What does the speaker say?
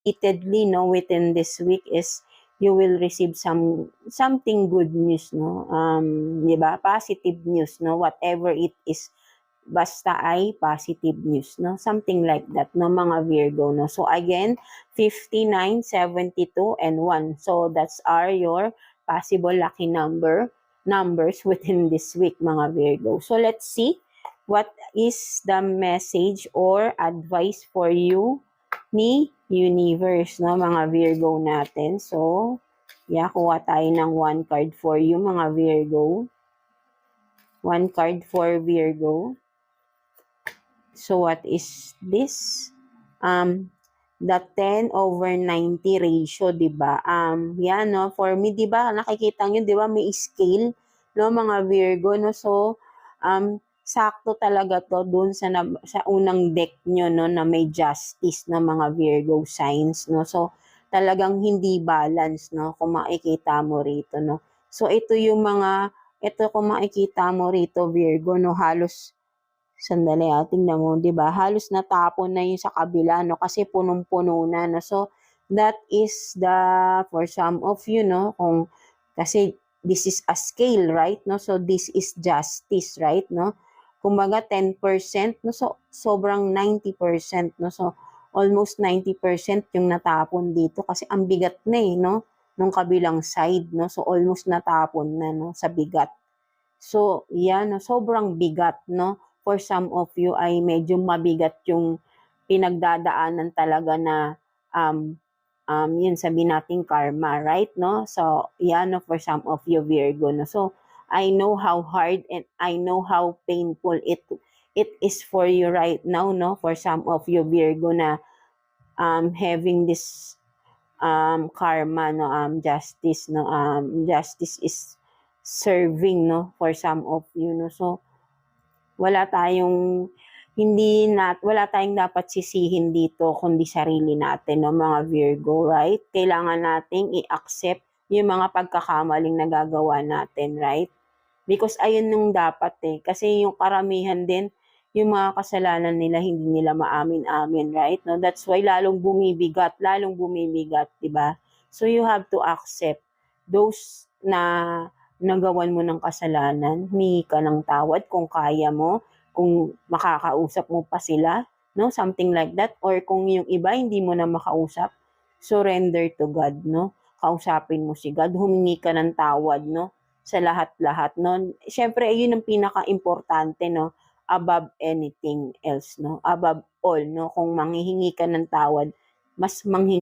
repeatedly, no, within this week is you will receive something good news, no, di ba, positive news, no, whatever it is, basta ay positive news, no, something like that, no, mga Virgo, no. So again, 59, 72, and 1. So that's your possible lucky numbers within this week, mga Virgo. So let's see what is the message or advice for you ni universe, no, mga Virgo natin. So kuha tayo ng 1 card for you, mga Virgo. 1 card for Virgo. So what is this? The 10/90 ratio, 'di ba? Yan, no, for me, 'di ba, nakikita niyo, 'di ba, may scale, no, mga Virgo, no. So sakto talaga to doon sa unang deck nyo, no, na may justice na mga Virgo signs, no. So talagang hindi balance, no, kung makikita mo rito, no. So ito kung makikita mo rito, Virgo, no, halos sandali, tingnan mo, 'di ba? Halos natapon na 'yung sa kabila, no, kasi punong-puno na, no. So that is for some of you, no, kasi this is a scale, right, no? So this is justice, right, no? Kumbaga 10%, no, so sobrang 90%, no. So almost 90% 'yung natapon dito kasi ang bigat na, no, nung kabilang side, no. So almost natapon na, no, sa bigat. So yan, no, sobrang bigat, no. For some of you ay medyo mabigat yung pinagdadaanan talaga na yun sabihin natin karma, right, no? So yan, no, for some of you Virgo, no. So I know how hard and I know how painful it is for you right now, no, for some of you Virgo na having this karma, no, justice, no, justice is serving, no, for some of you, no. So wala tayong dapat sisihin dito kundi sarili natin, no, mga Virgo, right? Kailangan nating i-accept yung mga pagkakamaling nagagawa natin, right? Because ayun yung dapat kasi yung karamihan din, yung mga kasalanan nila hindi nila maamin-amin, right? No, that's why lalong bumibigat, 'di ba? So you have to accept those na nagawan mo ng kasalanan, humingi ka ng tawad kung kaya mo, kung makakausap mo pa sila, no, something like that. Or kung yung iba hindi mo na makausap, surrender to God, no. Kausapin mo si God, humingi ka ng tawad, no, sa lahat-lahat, no. Syempre yun ang pinaka-importante, no, above anything else, no, above all, no. Kung manghihingi ka ng tawad, mas manghingi